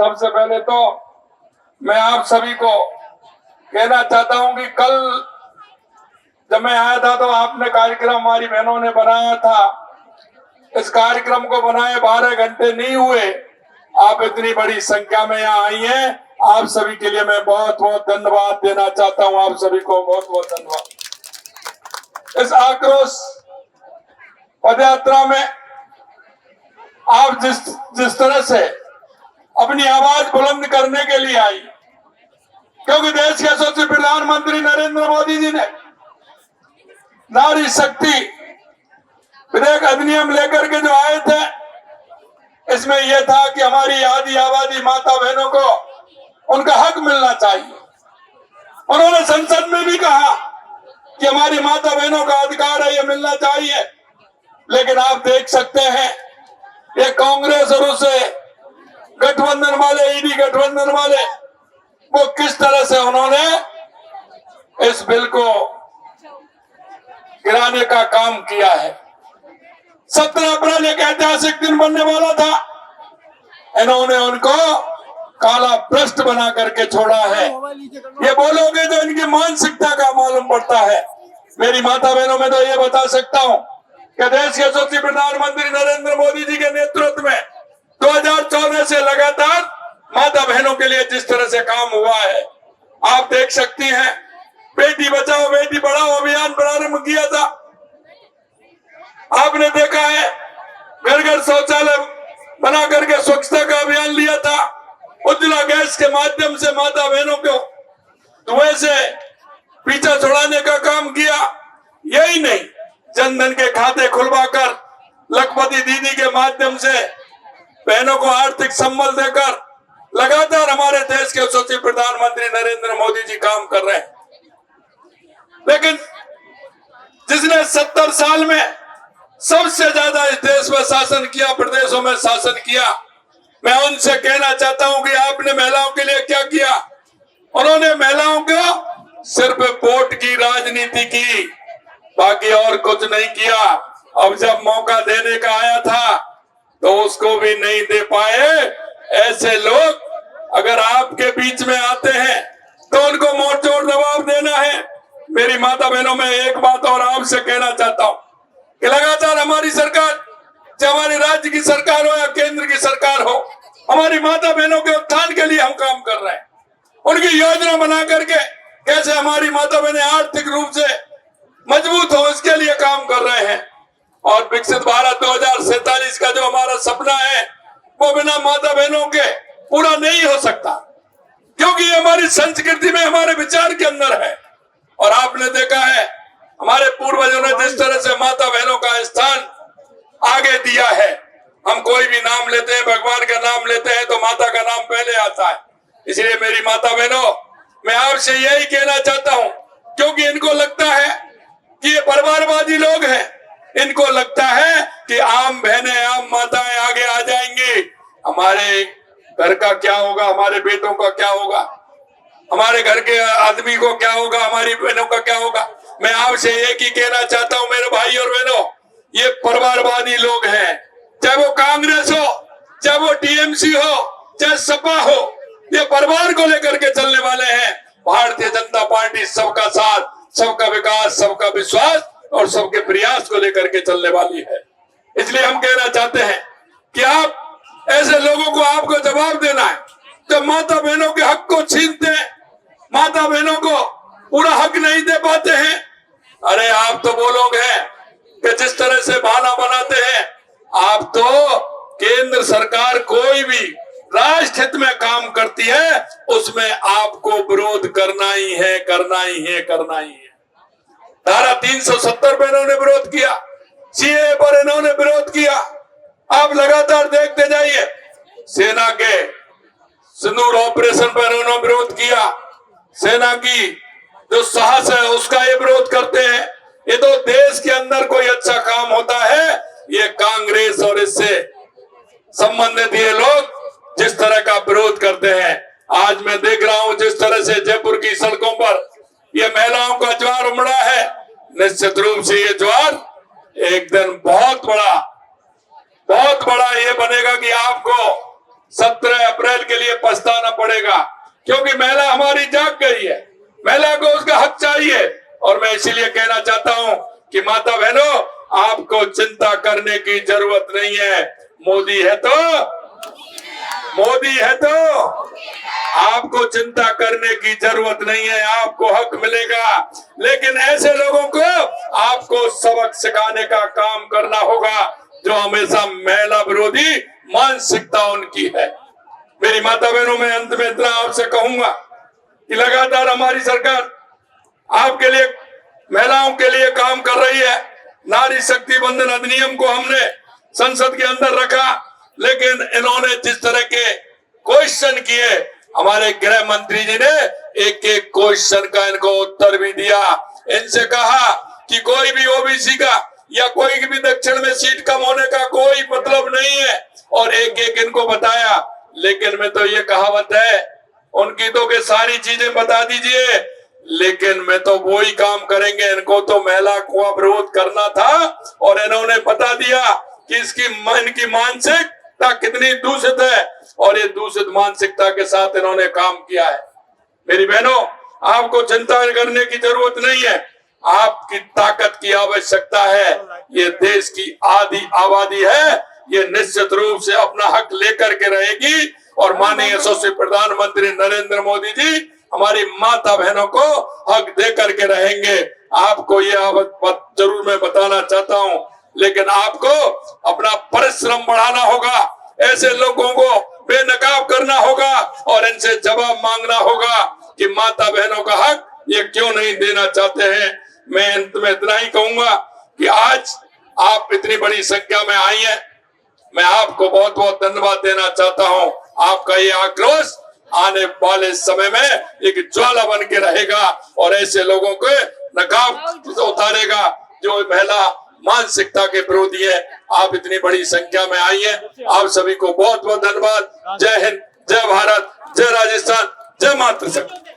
सबसे पहले तो मैं आप सभी को कहना चाहता हूं कि कल जब मैं आया था तो आपने कार्यक्रम हमारी बहनों ने बनाया था। इस कार्यक्रम को बनाए 12 घंटे नहीं हुए, आप इतनी बड़ी संख्या में यहाँ आई हैं। आप सभी के लिए मैं बहुत बहुत धन्यवाद देना चाहता हूँ। आप सभी को बहुत बहुत धन्यवाद। इस आक्रोश पदयात्रा में आप जिस तरह से अपनी आवाज बुलंद करने के लिए आई, क्योंकि देश के यशस्वी प्रधानमंत्री नरेंद्र मोदी जी ने नारी शक्ति विधेयक अधिनियम लेकर के जो आए थे, इसमें यह था कि हमारी आदि आबादी माता बहनों को उनका हक मिलना चाहिए। उन्होंने संसद में भी कहा कि हमारी माता बहनों का अधिकार है, यह मिलना चाहिए। लेकिन आप देख सकते हैं ये कांग्रेस और उसे गठबंधन वाले, ईडी गठबंधन वाले, वो किस तरह से उन्होंने इस बिल को गिराने का काम किया है। 17 अप्रैल एक ऐतिहासिक दिन बनने वाला था, इन्होंने उनको काला भ्रष्ट बना करके छोड़ा है। ये बोलोगे तो इनकी मानसिकता का मालूम पड़ता है। मेरी माता बहनों में तो ये बता सकता हूं कि देश के यशस्वी प्रधानमंत्री नरेंद्र मोदी जी के नेतृत्व में 2014 से लगातार माता बहनों के लिए जिस तरह से काम हुआ है, आप देख सकती हैं। बेटी बचाओ बेटी पढ़ाओ अभियान प्रारंभ किया था, आपने देखा है। घर घर शौचालय बना करके स्वच्छता का अभियान लिया था। उज्ज्वला गैस के माध्यम से माता बहनों को धुएं से पीछा छुड़ाने का काम किया। यही नहीं, जनधन के खाते खुलवाकर लखपति दीदी के माध्यम से बहनों को आर्थिक संबल देकर लगातार हमारे देश के यशस्वी प्रधानमंत्री नरेंद्र मोदी जी काम कर रहे हैं। लेकिन जिसने 70 साल में सबसे ज्यादा इस देश में शासन किया, प्रदेशों में शासन किया, मैं उनसे कहना चाहता हूं कि आपने महिलाओं के लिए क्या किया। उन्होंने महिलाओं को सिर्फ वोट की राजनीति की, बाकी और कुछ नहीं किया। अब जब मौका देने का आया था तो उसको भी नहीं दे पाए। ऐसे लोग अगर आपके बीच में आते हैं तो उनको मोड़तोड़ जवाब देना है। मेरी माता बहनों में एक बात और आपसे कहना चाहता हूं कि लगातार हमारी सरकार, चाहे हमारे राज्य की सरकार हो या केंद्र की सरकार हो, हमारी माता बहनों के उत्थान के लिए हम काम कर रहे हैं। उनकी योजना बना करके कैसे हमारी माता बहनें आर्थिक रूप से मजबूत हो, इसके लिए काम कर रहे हैं। और विकसित भारत 2047 का जो हमारा सपना है, वो बिना माता बहनों के पूरा नहीं हो सकता, क्योंकि ये हमारी संस्कृति में, हमारे विचार के अंदर है। और आपने देखा है हमारे पूर्वजों ने जिस तरह से माता बहनों का स्थान आगे दिया है। हम कोई भी नाम लेते हैं, भगवान का नाम लेते हैं तो माता का नाम पहले आता है। इसलिए मेरी माता बहनों, मैं आपसे यही कहना चाहता हूं, क्योंकि इनको लगता है कि ये परिवारवादी लोग हैं। इनको लगता है कि आम बहनें, आम माताएं आगे आ जाएंगी, हमारे घर का क्या होगा, हमारे बेटों का क्या होगा, हमारे घर के आदमी को क्या होगा, हमारी बहनों का क्या होगा। मैं आपसे एक ही कहना चाहता हूं मेरे भाई और बहनों, ये परिवारवादी लोग हैं। चाहे वो कांग्रेस हो, चाहे वो टीएमसी हो, चाहे सपा हो, ये परिवार को लेकर के चलने वाले हैं। भारतीय जनता पार्टी सबका साथ, सबका विकास, सबका विश्वास और सबके प्रयास को लेकर के चलने वाली है। इसलिए हम कहना चाहते हैं कि आप ऐसे लोगों को, आपको जवाब देना है जब माता बहनों के हक को छीनते हैं, माता बहनों को पूरा हक नहीं दे पाते हैं। अरे आप तो वो लोग हैं कि जिस तरह से बहाना बनाते हैं, आप तो केंद्र सरकार कोई भी राष्ट्र हित में काम करती है, उसमें आपको विरोध करना ही है, करना ही है, करना ही है। धारा 370 पर इन्होंने विरोध किया, सीए पर इन्होंने विरोध किया। आप लगातार देखते जाइए, सेना के सिंदूर ऑपरेशन पर इन्होंने विरोध किया। सेना की जो साहस है उसका ये विरोध करते हैं। ये तो देश के अंदर कोई अच्छा काम होता है, ये कांग्रेस और इससे संबंधित ये लोग जिस तरह का विरोध करते हैं। आज मैं देख रहा हूं जिस तरह से जयपुर की सड़कों पर ये महिलाओं का ज्वार उमड़ा है। निश्चित रूप से ये ज्वार एक दिन बहुत बड़ा ये बनेगा कि आपको 17 अप्रैल के लिए पछताना पड़ेगा, क्योंकि महिला हमारी जाग गई है, महिला को उसका हक चाहिए। और मैं इसीलिए कहना चाहता हूं कि माता बहनों, आपको चिंता करने की जरूरत नहीं है। मोदी है तो आपको चिंता करने की जरूरत नहीं है, आपको हक मिलेगा। लेकिन ऐसे लोगों को आपको सबक सिखाने का काम करना होगा जो हमेशा महिला विरोधी मानसिकता उनकी है। मेरी माता बहनों, मैं अंत में इतना आपसे कहूंगा कि लगातार हमारी सरकार आपके लिए, महिलाओं के लिए काम कर रही है। नारी शक्ति बंधन अधिनियम को हमने संसद के अंदर रखा, लेकिन इन्होंने जिस तरह के क्वेश्चन किए, हमारे गृह मंत्री जी ने एक एक क्वेश्चन का इनको उत्तर भी दिया। इनसे कहा कि कोई भी ओबीसी का या कोई भी दक्षिण में सीट कम होने का कोई मतलब नहीं है, और एक एक इनको बताया। लेकिन मैं तो ये कहावत है उनकी तो कि सारी चीजें बता दीजिए, लेकिन मैं तो वही काम करेंगे। इनको तो महिला को विरोध करना था और इन्होंने बता दिया कि इनकी मानसिकता कितनी दूषित है, और ये दूषित मानसिकता के साथ इन्होंने काम किया है। मेरी बहनों, आपको चिंता करने की जरूरत नहीं है, आपकी ताकत की आवश्यकता है। ये देश की आधी आबादी है, ये निश्चित रूप से अपना हक लेकर के रहेगी, और माननीय यशस्वी प्रधानमंत्री नरेंद्र मोदी जी हमारी माता बहनों को हक दे करके रहेंगे। आपको ये बात जरूर मैं बताना चाहता हूं, लेकिन आपको अपना परिश्रम बढ़ाना होगा, ऐसे लोगों को बेनकाब करना होगा और इनसे जवाब मांगना होगा कि माता बहनों का हक ये क्यों नहीं देना चाहते हैं। मैं अंत में इतना ही कहूंगा कि आज आप इतनी बड़ी संख्या में आई हैं, मैं आपको बहुत बहुत धन्यवाद देना चाहता हूं। आपका ये आक्रोश आने वाले समय में एक ज्वाला बन के रहेगा और ऐसे लोगों को नकाब उतारेगा जो महिला मानसिकता के विरोधी है। आप इतनी बड़ी संख्या में आई हैं, आप सभी को बहुत बहुत धन्यवाद। जय हिंद, जय भारत, जय राजस्थान, जय मातृशक्ति।